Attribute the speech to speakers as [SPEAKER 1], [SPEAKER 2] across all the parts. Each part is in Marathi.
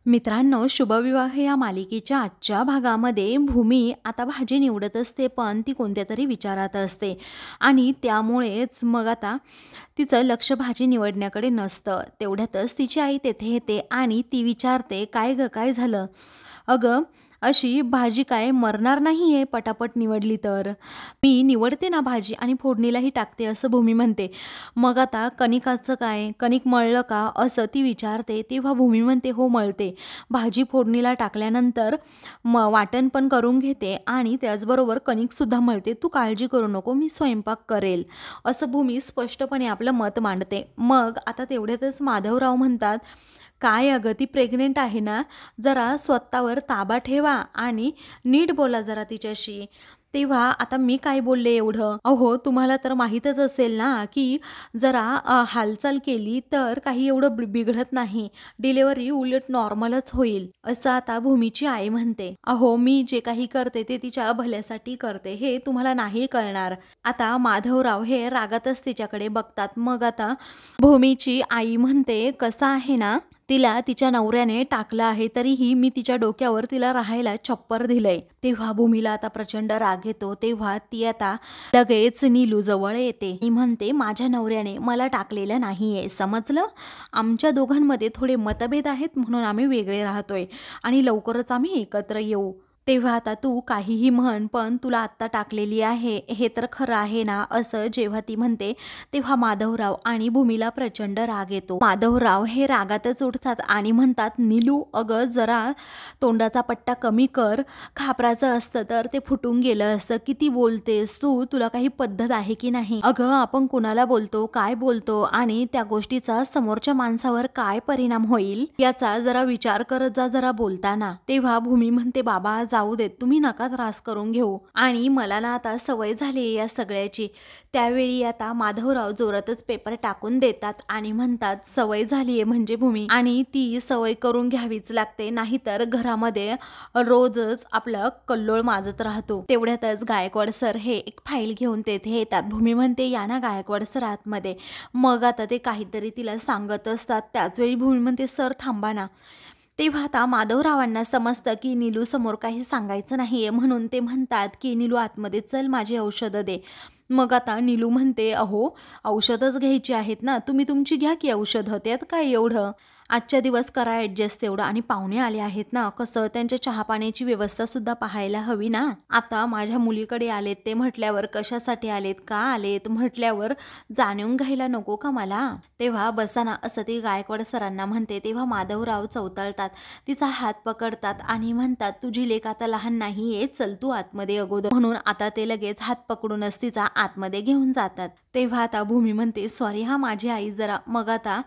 [SPEAKER 1] मित्रांनो, शुभविवाह या मालिकेच्या आजच्या भागामध्ये भूमी आता भाजी निवडत असते, पण ती कोणत्या तरी विचारात असते आणि त्यामुळेच मग आता तिचं लक्ष भाजी निवडण्याकडे नसतं. तेवढ्यातच तिची आई तेथे येते आणि ती विचारते, काय ग, काय झालं? अगं, अशी भाजी काय मरणार नाही आहे पटापट निवडली तर. मी निवडते ना भाजी आणि फोडणीलाही टाकते असं भूमी म्हणते. मग आता कणिकाचं काय, कणिक मळलं का असं ती विचारते. तेव्हा भूमी म्हणते, हो मळते. भाजी फोडणीला टाकल्यानंतर वाटण पण करून घेते आणि त्याचबरोबर कणिकसुद्धा मळते. तू काळजी करू नको, मी स्वयंपाक करेल असं भूमी स्पष्टपणे आपलं मत मांडते. मग आता तेवढ्यातच माधवराव म्हणतात, काय अगं, ती प्रेग्नेंट आहे ना, जरा स्वतःवर ताबा ठेवा आणि नीट बोला जरा तिच्याशी. तेव्हा आता मी काय बोलले एवढं? अहो, तुम्हाला तर माहीतच असेल ना की जरा हालचाल केली तर काही एवढं बिघडत नाही, डिलेवरी उलट नॉर्मलच होईल असं आता भूमीची आई म्हणते. अहो, मी जे काही करते ते तिच्या भल्यासाठी करते, हे तुम्हाला नाही कळणार. आता माधवराव हे रागातच तिच्याकडे बघतात. मग आता भूमीची आई म्हणते, कसं आहे ना, तिला तिच्या नवऱ्याने टाकलं आहे, तरीही मी तिच्या डोक्यावर तिला राहायला छप्पर दिलंय. तेव्हा भूमीला आता प्रचंड राग येतो. तेव्हा ती आता लगेच नीलू जवळ येते आणि म्हणते, माझ्या नवऱ्याने मला टाकलेलं नाहीये, समजलं? आमच्या दोघांमध्ये थोडे मतभेद आहेत म्हणून आम्ही वेगळे राहतोय आणि लवकरच आम्ही एकत्र येऊ. तेव्हा आता तू काहीही म्हण, पण तुला आत्ता टाकलेली आहे हे तर खरं आहे ना, असं जेव्हा ती म्हणते तेव्हा माधवराव आणि भूमीला प्रचंड राग येतो. माधवराव हे रागातच उठतात आणि म्हणतात, नीलू अगं, जरा तोंडाचा पट्टा कमी कर. खापराचं असतं तर ते फुटून गेलं असतं. किती बोलतेस तू, तुला काही पद्धत आहे की नाही? अगं, आपण कुणाला बोलतो, काय बोलतो आणि त्या गोष्टीचा समोरच्या माणसावर काय परिणाम होईल याचा जरा विचार करत जा जरा बोलताना. तेव्हा भूमी म्हणते, बाबा जाऊ देत, तुम्ही नका त्रास करून घेऊ आणि मला ना आता सवय झाली या सगळ्याची. त्यावेळी आता माधवराव जोरातच पेपर टाकून देतात आणि म्हणतात, सवय झालीये म्हणजे भूमी, आणि ती सवय करून घ्यावीच लागते, नाहीतर घरामध्ये रोजच आपला कल्लोळ माजत राहतो. तेवढ्यातच गायकवाड सर हे एक फाईल घेऊन तेथे येतात. भूमी म्हणते, या ना गायकवाड सर आतमध्ये. मग आता ते काहीतरी तिला सांगत असतात. त्याचवेळी भूमी म्हणते, सर थांबा ना. तेव्हा आता माधवरावांना समजतं की नीलू समोर काही सांगायचं नाहीये, म्हणून ते म्हणतात की नीलू आतमध्ये चल, माझी औषधं दे. मग आता नीलू म्हणते, अहो, औषधच घ्यायची आहेत ना, तुम्ही तुमची घ्या की औषधं, त्यात काय एवढं, आजच्या दिवस करा ॲडजस्ट तेवढं. आणि पाहुणे आले आहेत ना, कसं त्यांच्या चहा पाण्याची व्यवस्था सुद्धा पाहायला हवी ना. आता माझ्या मुलीकडे आलेत ते म्हटल्यावर, कशासाठी आलेत, का आलेत म्हटल्यावर जाणून घ्यायला नको का मला? तेव्हा बसा ना, असं ते गायकवाड सरांना म्हणते. तेव्हा माधवराव चौताळतात, तिचा हात पकडतात आणि म्हणतात, तुझी लेक आता लहान नाहीये, चल तू आतमध्ये अगोदर. म्हणून आता ते लगेच हात पकडूनच तिचा आतमध्ये घेऊन जातात. तेव्हा आता भूमी म्हणते, सॉरी हा माझी आई जरा. मग आता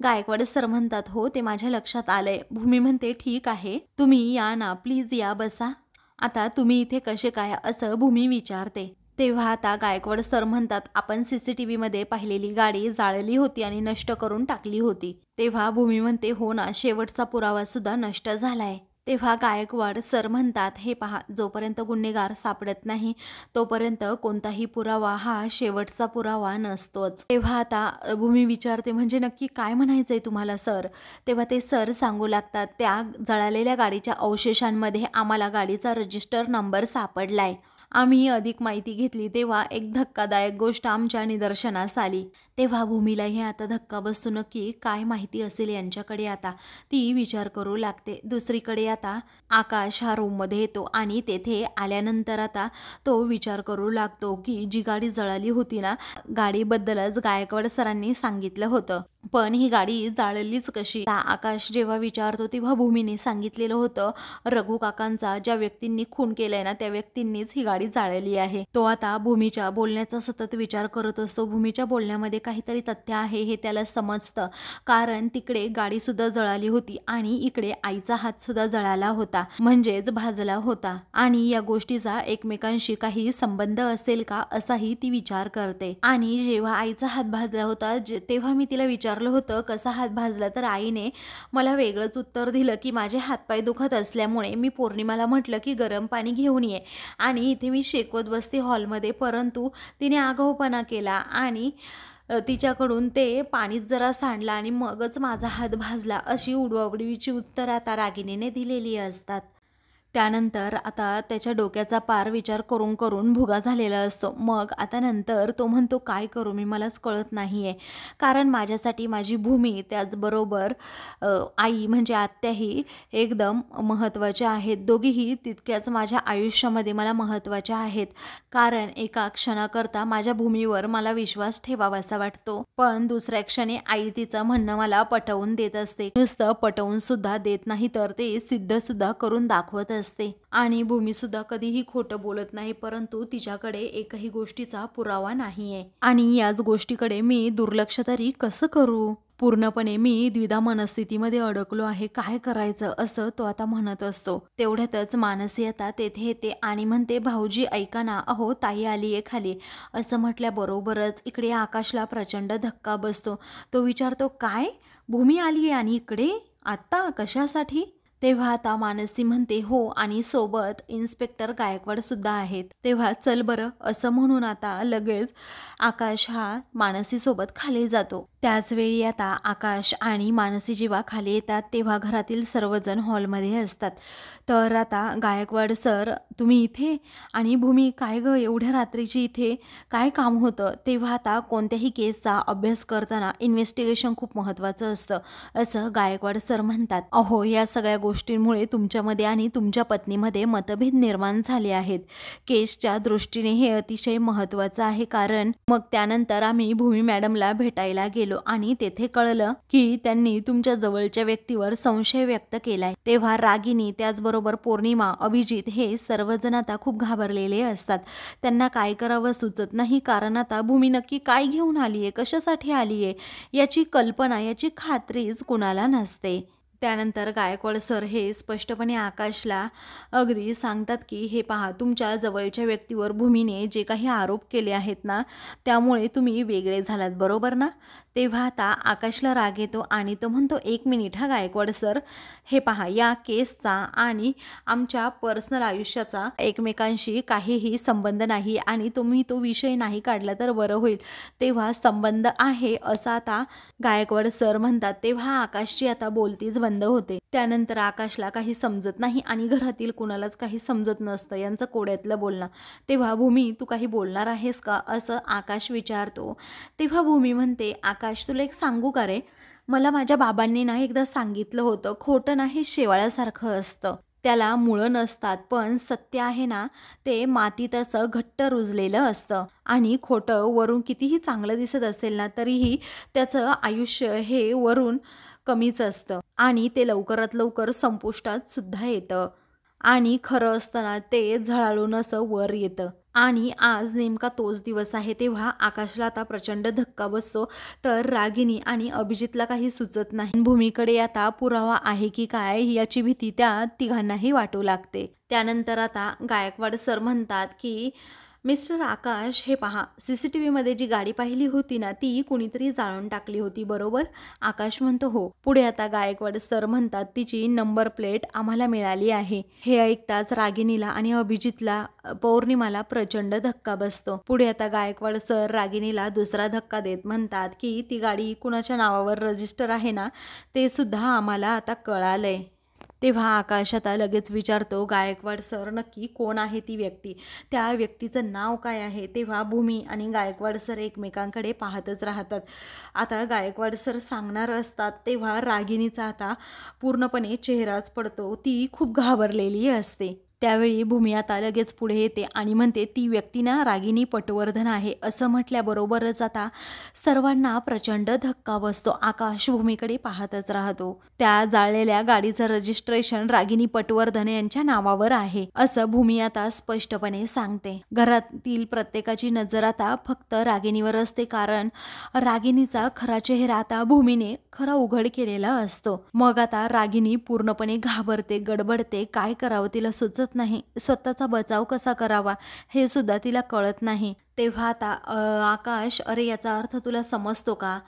[SPEAKER 1] गायकवाड सर म्हणतात, हो ते माझ्या लक्षात आलंय. भूमी म्हणते, ठीक आहे, तुम्ही या ना, प्लीज या, बसा. आता तुम्ही इथे कसे काय असं भूमी विचारते. तेव्हा आता गायकवाड सर म्हणतात, आपण CCTV मध्ये पाहिलेली गाडी जाळली होती आणि नष्ट करून टाकली होती. तेव्हा भूमी म्हणते, हो ना, शेवटचा पुरावा सुद्धा नष्ट झालाय. तेव्हा गायकवाड सर म्हणतात, हे पहा, जोपर्यंत गुन्हेगार सापडत नाही तोपर्यंत कोणताही पुरावा हा शेवटचा पुरावा नसतोच. तेव्हा आता भूमी विचारते, म्हणजे नक्की काय म्हणायचंय तुम्हाला सर? तेव्हा ते सर सांगू लागतात, त्या जळालेल्या गाडीच्या अवशेषांमध्ये आम्हाला गाडीचा रजिस्टर नंबर सापडलाय. आम्ही अधिक माहिती घेतली तेव्हा एक धक्कादायक गोष्ट आमच्या निदर्शनास आली. तेव्हा भूमीलाही आता धक्का बसतो, नक्की काय माहिती असेल यांच्याकडे. आता ती विचार करू लागते. दुसरीकडे आता आकाश हा रूममध्ये येतो आणि तेथे आल्यानंतर आता तो विचार करू लागतो की जी गाडी जळाली होती ना, गाडीबद्दलच गायकवाड सरांनी सांगितलं होतं, पण ही गाडी जाळलीच कशी? आकाश जेव्हा विचारतो तेव्हा भूमीने सांगितलेलं होतं, रघु काकांचा ज्या व्यक्तींनी खून केलाय ना, त्या व्यक्तींनीच ही गाडी जाळली आहे. तो आता भूमीच्या बोलण्याचा सतत विचार करत असतो. भूमीच्या बोलण्यामध्ये काहीतरी तथ्य आहे हे त्याला समजतं, कारण तिकडे गाडी सुद्धा जळाली होती आणि इकडे आईचा हात सुद्धा जळाला होता, म्हणजेच भाजला होता, आणि या गोष्टीचा एकमेकांशी काही संबंध असेल का असाही ती विचार करते. आणि जेव्हा आईचा हात भाजला होता तेव्हा मी तिला विचारलं होतं कसा हात भाजला, तर आईने मला वेगळंच उत्तर दिलं की माझे हातपाय दुखत असल्यामुळे मी पौर्णिमाला म्हटलं की गरम पाणी घेऊन ये आणि इथे मी शेकवत बसते हॉलमध्ये, परंतु तिने आगाऊपणा केला आणि तिच्याकडून ते पाणीत जरा सांडलं आणि मगच माझा हात भाजला, अशी उडवाउडवीची उत्तरं आता रागिणीने दिलेली असतात. त्यानंतर आता त्याच्या डोक्याचा पार विचार करून करून भुगा झालेला असतो. मग आता नंतर तो म्हणतो, काय करू मी, मलाच कळत नाही आहे. कारण माझ्यासाठी माझी भूमी, त्याचबरोबर आई म्हणजे आत्याही एकदम महत्त्वाच्या आहेत. दोघीही तितक्याच माझ्या आयुष्यामध्ये मला महत्त्वाच्या आहेत. कारण एका क्षणाकरता माझ्या भूमीवर मला विश्वास ठेवावासा वाटतो, पण दुसऱ्या क्षणी आई तिचं म्हणणं मला पटवून देत असते. नुसतं पटवून सुद्धा देत नाही, तर ते सिद्ध सुद्धा करून दाखवत असते. आणि भूमी सुद्धा कधीही खोटं बोलत नाही, परंतु तिच्याकडे एकही गोष्टीचा पुरावा नाहीये. आणि याच गोष्टीकडे मी दुर्लक्ष तरी कसं करू? पूर्णपणे मी द्विधा मनस्थितीमध्ये अडकलो आहे, काय करायचं, असं तो आता म्हणत असतो. तेवढ्यातच मानसी आता तेथे येते आणि म्हणते, भाऊजी ऐका ना, अहो ताई आलीये खाली. असं म्हटल्याबरोबरच इकडे आकाशला प्रचंड धक्का बसतो. तो विचारतो, काय, भूमी आलीये आणि इकडे आत्ता, कशासाठी? तेव्हा आता मानसी म्हणते, हो, आणि सोबत इन्स्पेक्टर गायकवाड सुद्धा आहेत. तेव्हा चल बरं, असं म्हणून आता लगेच आकाश हा मानसी सोबत खाली जातो. त्याच वेळी आता आकाश आणि मानसी जेव्हा खाली येतात तेव्हा घरातील सर्वजण हॉलमध्ये असतात. तर आता गायकवाड सर, तुम्ही इथे, आणि भूमी काय ग एवढ्या रात्रीची इथे, काय काम होतं? तेव्हा आता कोणत्याही केसचा अभ्यास करताना इन्व्हेस्टिगेशन खूप महत्त्वाचं असतं, असं गायकवाड सर म्हणतात. अहो, या सगळ्या गोष्टींमुळे तुमच्यामध्ये आणि तुमच्या पत्नीमध्ये मतभेद निर्माण झाले आहेत. केसच्या दृष्टीने हे अतिशय महत्त्वाचं आहे. कारण मग त्यानंतर आम्ही भूमी मॅडमला भेटायला गेलो आणि तेथे कळलं की त्यांनी तुमच्या जवळच्या व्यक्तीवर संशय व्यक्त केलाय. तेव्हा रागिनी, त्याचबरोबर पौर्णिमा, अभिजित हे सर्वजण आता खूप घाबरलेले असतात. त्यांना काय करावं सुचत नाही, कारण आता भूमी नक्की काय घेऊन आलीये, कशासाठी आलीये, याची कल्पना, याची खात्रीच कुणाला नसते. त्यानंतर गायकवाड सर हे स्पष्टपणे आकाशला अगदी सांगतात की हे पहा, तुमच्या जवळच्या व्यक्तीवर भूमीने जे काही आरोप केले आहेत ना, त्यामुळे तुम्ही वेगळे झालात, बरोबर ना? तेव्हा आता आकाशला राग येतो आणि तो म्हणतो, एक मिनिट हा गायकवाड सर, हे पहा, या केसचा आणि आमच्या पर्सनल आयुष्याचा एकमेकांशी काहीही संबंध नाही आणि तुम्ही तो विषय नाही काढला तर बरं होईल. तेव्हा संबंध आहे असं आता गायकवाड सर म्हणतात. तेव्हा आकाशची आता बोलतीच बंद होते. त्यानंतर आकाशला काही समजत नाही आणि घरातील कुणालाच काही समजत नसतं यांचं कोड्यातलं बोलणं. तेव्हा भूमी, तू काही बोलणार आहेस का, असं आकाश विचारतो. तेव्हा भूमी म्हणते, आकाश तुला एक सांगू का रे, मला माझ्या बाबांनी ना एकदा सांगितलं होतं, खोटं ना हे शेवाळासारखं असतं, त्याला मुळं नसतात, पण सत्य आहे ना ते मातीत असं घट्ट रुजलेलं असतं. आणि खोटं वरून कितीही चांगलं दिसत असेल ना तरीही त्याचं आयुष्य हे वरून कमीच असतं आणि ते लवकरात लवकर संपुष्टात सुद्धा येतं. आणि खरं असताना ते झळाळून असं वर येतं. आणि आज नेमका तोच दिवस आहे. तेव्हा आकाशला आता प्रचंड धक्का बसतो. तर रागिनी आणि अभिजितला काही सुचत नाही. भूमीकडे आता पुरावा आहे की काय याची भीती त्या तिघांनाही वाटू लागते. त्यानंतर आता गायकवाड सर म्हणतात की मिस्टर आकाश, हे पहा, CCTVमध्ये जी गाडी पाहिली होती ना ती कुणीतरी जाळून टाकली होती, बरोबर? आकाश म्हणतो, हो. पुढे आता गायकवाड सर म्हणतात, तिची नंबर प्लेट आम्हाला मिळाली आहे. हे ऐकताच रागिनीला आणि अभिजितला, पौर्णिमाला प्रचंड धक्का बसतो. पुढे आता गायकवाड सर रागिनीला दुसरा धक्का देत म्हणतात की ती गाडी कुणाच्या नावावर रजिस्टर आहे ना ते सुद्धा आम्हाला आता कळालंय. तेव्हा आकाश आता लगेच विचारतो, गायकवाड सर, नक्की कोण आहे ती व्यक्ती, त्या व्यक्तीचं नाव काय आहे? तेव्हा भूमी आणि गायकवाड सर एकमेकांकडे पाहतच राहतात. आता गायकवाड सर सांगणार असतात तेव्हा रागिनीचा आता पूर्णपणे चेहराच पडतो. ती खूप घाबरलेली असते. त्यावेळी भूमी आता लगेच पुढे येते आणि म्हणते, ती व्यक्ती ना रागिनी पटवर्धन आहे. असं म्हटल्याबरोबरच आता सर्वांना प्रचंड धक्का बसतो. आकाश भूमीकडे पाहतच राहतो. त्या जाळलेल्या गाडीचं रजिस्ट्रेशन रागिनी पटवर्धन यांच्या नावावर आहे असं भूमी आता स्पष्टपणे सांगते. घरातील प्रत्येकाची नजर आता फक्त रागिनीवर असते, कारण रागिनीचा खरा चेहरा आता भूमीने खरा उघड केलेला असतो. मग आता रागिनी पूर्णपणे घाबरते, गडबडते, काय करावं तिला सुचत नाही. स्वतःचा बचाव कसा करावा हे सुद्धा तिला कळत नाही. तेव्हा आता आकाश, अरे याचा अर्थ तुला समजतो का?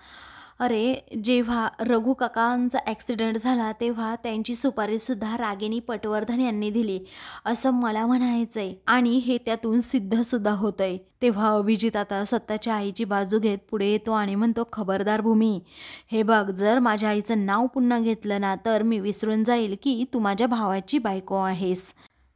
[SPEAKER 1] अरे जेव्हा रघु काकांचा ॲक्सिडेंट झाला तेव्हा त्यांची सुपारीसुद्धा रागिनी पटवर्धन यांनी दिली असं मला म्हणायचंय आणि हे त्यातून सिद्धसुद्धा होतंय. तेव्हा अभिजित आता स्वतःच्या आईची बाजू घेत पुढे येतो आणि म्हणतो, खबरदार भूमी, हे बघ, जर माझ्या आईचं नाव पुन्हा घेतलं ना तर मी विसरून जाईल की तू माझ्या भावाची बायको आहेस.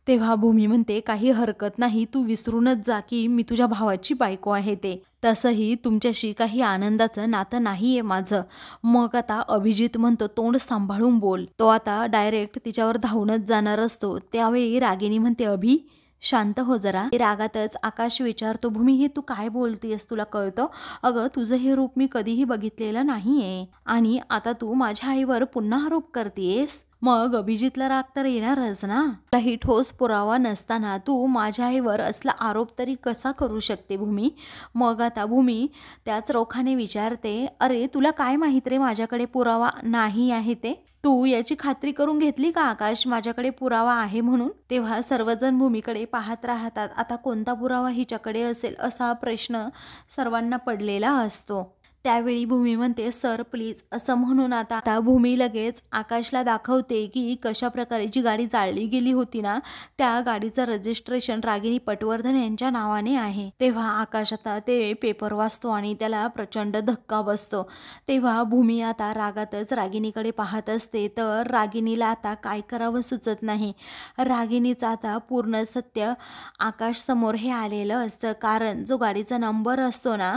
[SPEAKER 1] तेव्हा भूमी म्हणते, काही हरकत नाही, तू विसरूनच जा की मी तुझ्या भावाची बायको आहे ते. तसंही तुमच्याशी काही आनंदाचं नातं नाहीये माझं. मग आता अभिजित म्हणतो, तोंड सांभाळून बोल. तो आता डायरेक्ट तिच्यावर धावूनच जाणार असतो. त्यावेळी रागिनी म्हणते, अभि शांत हो जरा. रागातच आकाश विचारतो, भूमी हे तू काय बोलतेस, तुला कळतं? अगं तुझं हे रूप मी कधीही बघितलेलं नाहीये आणि आता तू माझ्या आईवर पुन्हा आरोप करतेस. मग अभिजितला राग तर येणारच ना. काही ठोस पुरावा नसताना तू माझ्या आईवर असला आरोप तरी कसा करू शकते भूमी? मग आता भूमी त्याच रोखाने विचारते, अरे तुला काय माहित रे माझ्याकडे पुरावा नाही आहे ते? तू याची खात्री करून घेतली का आकाश माझ्याकडे पुरावा आहे म्हणून? तेव्हा सर्वजण भूमीकडे पाहत राहतात. आता कोणता पुरावा हिच्याकडे असेल असा प्रश्न सर्वांना पडलेला असतो. त्यावेळी भूमी म्हणते, सर प्लीज, असं म्हणून आता भूमी लगेच आकाशला दाखवते की कशा प्रकारे जी गाडी जाळली गेली होती ना त्या गाडीचं रजिस्ट्रेशन रागिनी पटवर्धन यांच्या नावाने आहे. तेव्हा आकाश आता ते पेपर वाचतो आणि त्याला प्रचंड धक्का बसतो. तेव्हा भूमी आता रागातच रागिनीकडे पाहत असते. तर रागिनीला आता काय करावं सुचत नाही. रागिनीचं आता पूर्ण सत्य आकाश समोर हे आलेलं असतं, कारण जो गाडीचा नंबर असतो ना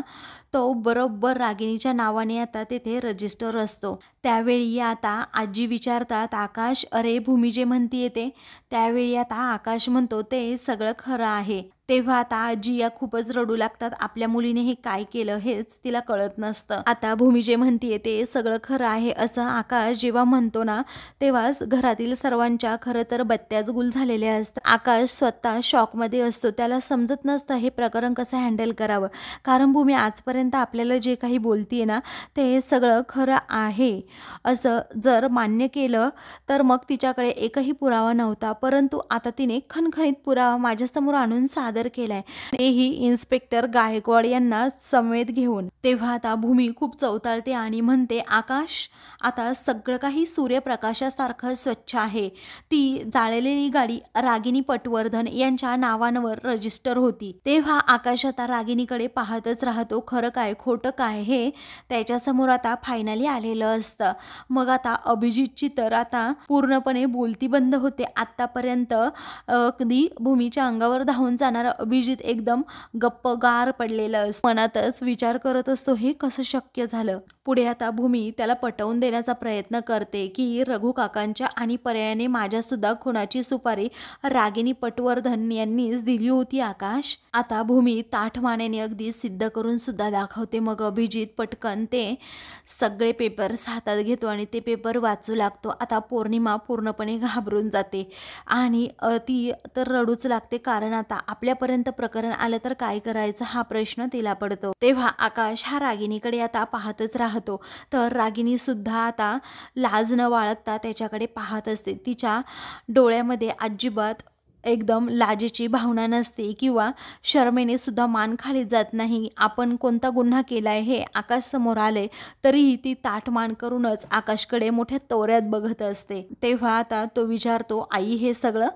[SPEAKER 1] तो बरोबर रागिनीच्या नावाने आता तेथे रजिस्टर असतो. त्यावेळी आता आजी विचारतात, आकाश अरे भूमी जे म्हणतीये ते? त्यावेळी आता आकाश म्हणतो, ते सगळं खरं आहे. तेव्हा आता आजी या खूपच रडू लागतात. आपल्या मुलीने हे काय केलं हेच तिला कळत नसतं. आता भूमी जे म्हणतीये ते सगळं खरं आहे असं आकाश जेव्हा म्हणतो ना तेव्हाच घरातील सर्वांच्या खरं तर बत्त्याच गुल झालेल्या असतात. आकाश स्वतः शॉकमध्ये असतो. त्याला समजत नसतं हे प्रकरण कसं हँडल करावं, कारण भूमी आजपर्यंत आपल्याला जे काही बोलतीये ना ते सगळं खरं आहे असं जर मान्य केलं तर मग तिच्याकडे एकही पुरावा नव्हता, परंतु आता तिने खणखणीत पुरावा माझ्यासमोर आणून सादर केलाय, तेही इन्स्पेक्टर गायकवाड यांना समेत घेऊन. तेव्हा आता भूमी खूप चवताळते आणि म्हणते, आकाश आता सगळं काही सूर्यप्रकाशासारखं स्वच्छ आहे. ती जाळलेली गाडी रागिनी पटवर्धन यांच्या नावांवर रजिस्टर होती. तेव्हा आकाश आता रागिनीकडे पाहतच राहतो. खरं काय खोटं काय हे त्याच्यासमोर आता फायनली आलेलं असतं. मग आता अभिजितची तर आता पूर्णपणे बोलती बंद होते. आतापर्यंत कधी भूमीच्या अंगावर धावून जाणारा अभिजित एकदम गप्पगार पडलेलं असतं. मनातच विचार करत असतो, हे कसं शक्य झालं? पुढे आता भूमी त्याला पटवून देण्याचा प्रयत्न करते की रघु काकांच्या आणि पर्यायाने माझ्या सुद्धा खुनाची सुपारी रागिनी पटवर्धन यांनीच दिली होती आकाश. आता भूमी ताठ मानेने अगदी सिद्ध करून सुद्धा दाखवते. मग अभिजित पटकन ते सगळे पेपर्स हातात घेतो आणि ते पेपर वाचू लागतो. आता पौर्णिमा पूर्णपणे घाबरून जाते आणि ती तर रडूच लागते, कारण आता आपल्यापर्यंत प्रकरण आलं तर काय करायचं हा प्रश्न तिला पडतो. तेव्हा आकाश हा रागिनीकडे आता पाहतच राहतो. तर रागिनी सुद्धा आता लाज न बाळगता त्याच्याकडे पाहत असते. तिच्या डोळ्यामध्ये अजिबात एकदम लाजेची भावना नसते किंवा शर्मेने सुद्धा मान खाली जात नाही. आपण कोणता गुन्हा केलाय हे आकाश समोर आले तरीही ती ताठ मान करूनच आकाशकडे मोठ्या तोऱ्यात बघत असते. तेव्हा आता तो विचारतो, आई हे सगळं?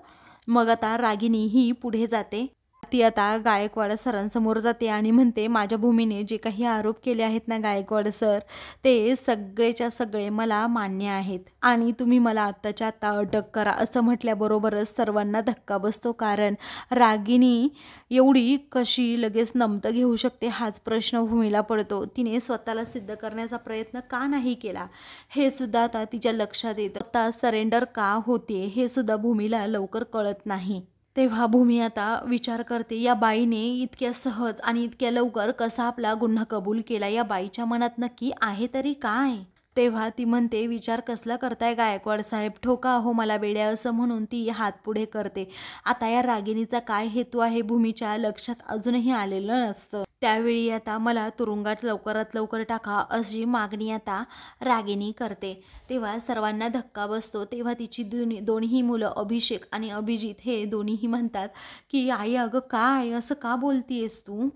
[SPEAKER 1] मग आता रागिनी ही पुढे जाते. ती आता गायकवाड सरांसमोर जाते आणि म्हणते, माझ्या भूमीने जे काही आरोप केले आहेत ना गायकवाड सर, ते सगळेच्या सगळे मला मान्य आहेत आणि तुम्ही मला आत्ताच्या आत्ता अटक करा. असं म्हटल्याबरोबरच सर्वांना धक्का बसतो, कारण रागिनी एवढी कशी लगेच नमतं घेऊ शकते हाच प्रश्न भूमीला पडतो. तिने स्वतःला सिद्ध करण्याचा प्रयत्न का नाही केला हे सुद्धा आता तिच्या लक्षात येतं. आता सरेंडर का होते हे सुद्धा भूमीला लवकर कळत नाही. तेव्हा भूमी आता विचार करते, या बाईने इतक्या सहज आणि इतक्या लवकर कसा आपला गुन्हा कबूल केला? या बाईच्या मनात नक्की आहे तरी काय? तेव्हा ती म्हणते, विचार कसला करताय गायकवाड साहेब, ठोका हो मला बेड्या, असं म्हणून ती हात पुढे करते. आता या रागिनीचा काय हेतू आहे भूमीच्या लक्षात अजूनही आलेलं नसतं. त्यावेळी आता मला तुरुंगात लवकरात लवकर टाका अशी मागणी आता रागिनी करते. तेव्हा सर्वांना धक्का बसतो. तेव्हा तिची दोन्ही मुलं अभिषेक आणि अभिजित हे दोन्हीही म्हणतात की आई अगं काय असं का बोलतीयेस तू?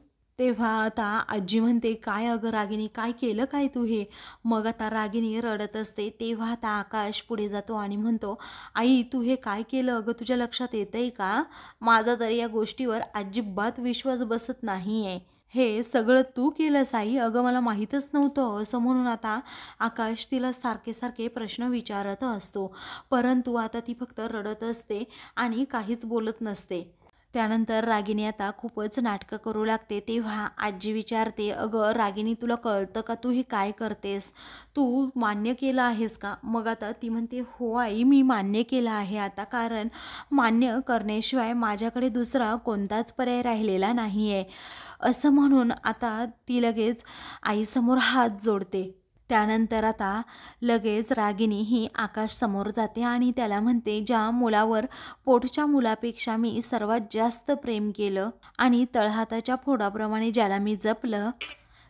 [SPEAKER 1] तेव्हा आता आजी म्हणते, काय अगं रागिनी, काय केलं काय तू हे? मग आता रागिनी रडत असते. तेव्हा आता आकाश पुढे जातो आणि म्हणतो, आई तू हे काय केलं अगं, तुझ्या लक्षात येतंय का? माझा तर या गोष्टीवर अजिबात विश्वास बसत नाहीये. हे सगळं तू केलंस आई? अगं मला माहीतच नव्हतं. असं म्हणून आता आकाश तिला सारखे सारखे प्रश्न विचारत असतो. परंतु आता ती फक्त रडत असते आणि काहीच बोलत नसते. त्यानंतर रागिनी आता खूपच नाटकं करू लागते. तेव्हा आजी विचारते, अगं रागिनी तुला कळतं का, तू हे काय करतेस? तू मान्य केलं आहेस का? मग आता ती म्हणते, हो आई मी मान्य केलं आहे आता, कारण मान्य करण्याशिवाय माझ्याकडे दुसरा कोणताच पर्याय राहिलेला नाही आहे. असं म्हणून आता ती लगेच आईसमोर हात जोडते. त्यानंतर आता लगेच रागिनी ही आकाश समोर जाते आणि त्याला म्हणते, ज्या मुलावर पोटच्या मुलापेक्षा मी सर्वात जास्त प्रेम केलं आणि तळहाताच्या फोडाप्रमाणे ज्याला मी जपलं,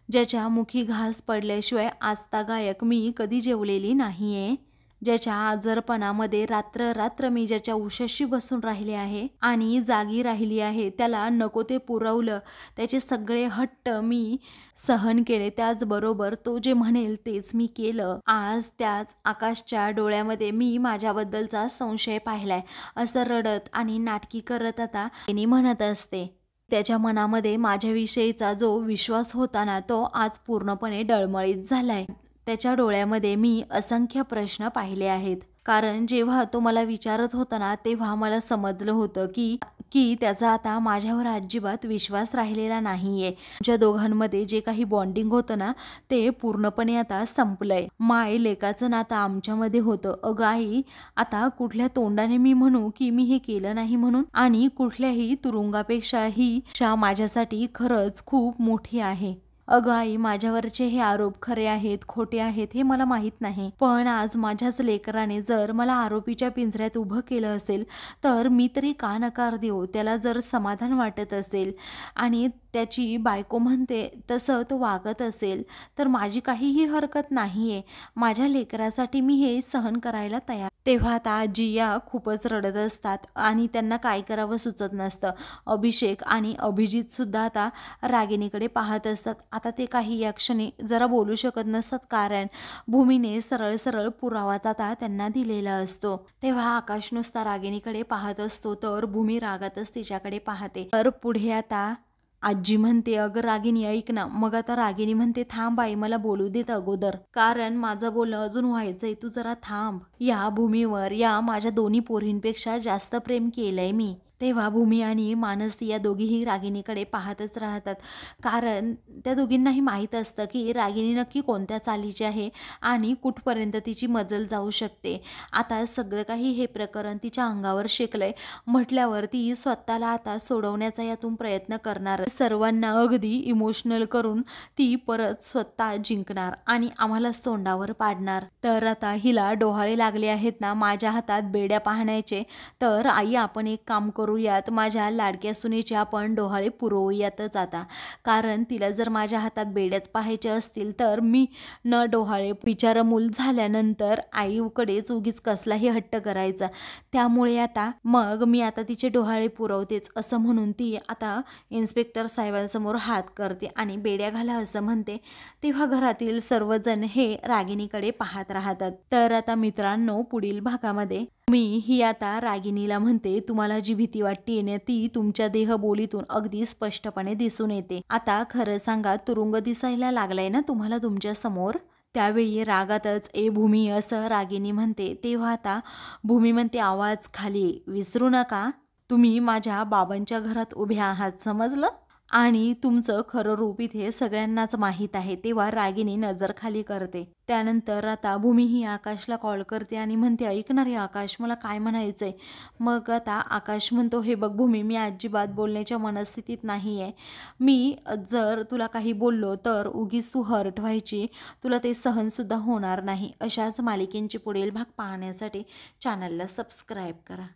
[SPEAKER 1] ज्याच्या मुखी घास पडल्याशिवाय आजतागायत मी कधी जेवलेली नाहीये, ज्याच्या आजारपणामध्ये रात्र रात्र मी ज्याच्या उशाशी बसून राहिले आहे आणि जागी राहिली आहे, त्याला नको ते पुरवलं, त्याचे सगळे हट्ट मी सहन केले, त्याचबरोबर तो जे म्हणेल तेच मी केलं. आज त्याच आकाशच्या डोळ्यामध्ये मी माझ्याबद्दलचा संशय पाहिलाय, असं रडत आणि नाटकी करत आता तिने म्हणत असते. त्याच्या मनामध्ये माझ्याविषयीचा जो विश्वास होता ना, तो आज पूर्णपणे डळमळीत झालाय. त्याच्या डोळ्यामध्ये मी असंख्य प्रश्न पाहिले आहेत, कारण जेव्हा तो मला विचारत होता ना, तेव्हा मला समजलं होतं की की त्याचा आता माझ्यावर अजिबात विश्वास राहिलेला नाहीये. आमच्या दोघांमध्ये जे काही बॉन्डिंग होतं ना, ते पूर्णपणे आता संपलंय. माय लेकाचं नातं आमच्यामध्ये होतं. अगं आई, आता कुठल्या तोंडाने मी म्हणू की मी हे केलं नाही म्हणून? आणि कुठल्याही तुरुंगापेक्षा ही शिक्षा माझ्यासाठी खरंच खूप मोठी आहे. अगं आई, माझ्यावरचे हे आरोप खरे आहेत खोटे आहेत हे मला माहीत नाही, पण आज माझ्याच लेकराने जर मला आरोपीच्या पिंजऱ्यात उभं केलं असेल तर मी तरी का नकार देऊ? त्याला जर समाधान वाटत असेल आणि त्याची बायको म्हणते तसं तो वागत असेल तर माझी काहीही हरकत नाहीये. माझ्या लेकरासाठी मी हे सहन करायला तयार. तेव्हा आता आजी या खूपच रडत असतात आणि त्यांना काय करावं सुचत नसतं. अभिषेक आणि अभिजित सुद्धा आता रागिणीकडे पाहत असतात. आता ते काही या क्षणी जरा बोलू शकत नसतात, कारण भूमीने सरळ सरळ पुरावाच आता त्यांना दिलेला असतो. तेव्हा आकाश नुसता रागिणीकडे पाहत असतो तर भूमी रागातच तिच्याकडे पाहते. तर पुढे आता आजी म्हणते, अगं रागिनी ऐक ना. मग आता रागिनी म्हणते, थांब आई, मला बोलू देत अगोदर, कारण माझं बोलणं अजून व्हायचंय, तू जरा थांब. या भूमीवर या माझ्या दोन्ही पोरींपेक्षा जास्त प्रेम केलंय मी. तेव्हा भूमी आणि मानसी या दोघीही रागिणीकडे पाहतच राहतात, कारण त्या दोघींनाही माहीत असतं की रागिणी नक्की कोणत्या चालीची आहे आणि कुठपर्यंत तिची मजल जाऊ शकते. आता सगळं काही हे प्रकरण तिच्या अंगावर शेकलंय म्हटल्यावर ती स्वतःला आता सोडवण्याचा यातून प्रयत्न करणार. सर्वांना अगदी इमोशनल करून ती परत स्वतः जिंकणार आणि आम्हालाच तोंडावर पाडणार. तर आता हिला डोहाळे लागले आहेत ना माझ्या हातात बेड्या पाहण्याचे, तर आई आपण एक काम करूयात, माझ्या लाडक्या सुनेचे आपण डोहाळे पुरवूयातच आता, कारण तिला जर माझ्या हातात बेड्याच पाहायचे असतील तर मी न डोहाळे विचारमूल झाल्यानंतर आईकडेच उगीच कसलाही हट्ट करायचा. त्यामुळे आता मग मी आता तिचे डोहाळे पुरवतेच, असं म्हणून ती आता इन्स्पेक्टर साहेबांसमोर हात करते आणि बेड्या घाला असं म्हणते. तेव्हा घरातील सर्वजण हे रागिणीकडे पाहत राहतात. तर आता मित्रांनो, पुढील भागामध्ये मी ही आता रागिणीला म्हणते, तुम्हाला जी भीती वाटते ना ती तुमच्या देहबोलीतून अगदी स्पष्टपणे दिसून येते. आता खरं सांगा, तुरुंग दिसायला लागलाय ना तुम्हाला तुमच्या समोर? त्यावेळी रागातच ए भूमी असं रागिणी म्हणते. तेव्हा आता भूमी म्हणते, आवाज खाली, विसरू नका तुम्ही माझ्या बाबांच्या घरात उभे आहात, समजलं? आणि तुमचं खरं रूप इथे सगळ्यांनाच माहीत आहे. तेव्हा रागिणी नजर खाली करते. त्यानंतर आता भूमी ही आकाशला कॉल करते आणि म्हणते, ऐकणार रे आकाश, मला काय म्हणायचंय. मग आता आकाश म्हणतो, हे बघ भूमी, मी अजिबात बोलण्याच्या मनस्थितीत नाही आहे. मी जर तुला काही बोललो तर उगीच तू हर्ट व्हायची, तुला ते सहनसुद्धा होणार नाही. अशाच मालिकेंचे पुढील भाग पाहण्यासाठी चॅनलला सबस्क्राईब करा.